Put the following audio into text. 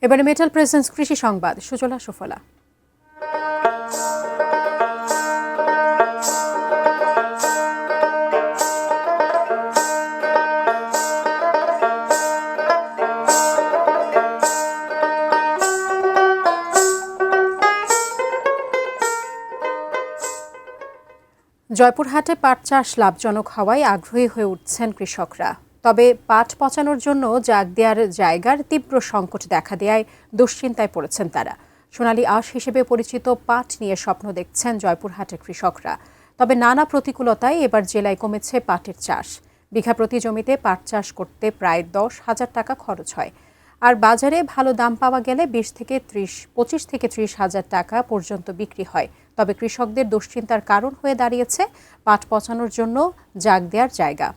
এবারে metal presence কৃষি সংবাদ, সুজলা সুফলা। জয়পুরহাটে পাট চাষ লাভজনক হওয়ায় আগ্রহী হয়ে উঠছেন কৃষকরা। তবে পাট পচানোর জন্য জাগ দেওয়ার জায়গার তীব্র সংকট দেখা দেয়ায় দুশ্চিন্তায় পড়েছেন তারা। সোনালী আঁশ হিসেবে পরিচিত পাট নিয়ে স্বপ্ন দেখছেন জয়পুরহাটের কৃষকরা। তবে নানা প্রতিকূলতায় এবার জেলায় কমেছে পাটের চাষ। বিঘা প্রতি জমিতে পাট চাষ করতে প্রায় 10,000 টাকা খরচ হয়। আর বাজারে ভালো দাম পাওয়া গেলে 25 থেকে 30 হাজার টাকা পর্যন্ত বিক্রি হয়। তবে কৃষকদের দুশ্চিন্তার কারণ হয়ে দাঁড়িয়েছে পাট পচানোর জন্য জাগ দেওয়ার জায়গা।